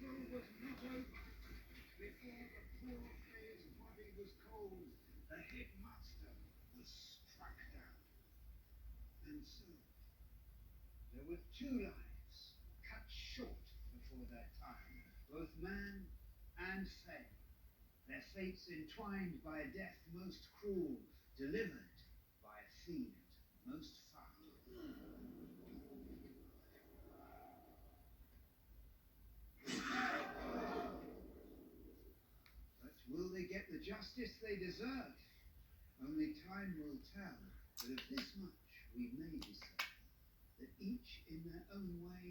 was not over. Before the poor player's body was cold, the headmaster was struck down. And so, there were two lives cut short before their time, both man and fae, their fates entwined by a death most cruel, delivered by a fiend most foul. But will they get the justice they deserve? Only time will tell, but of this much we may be certain, that each in their own way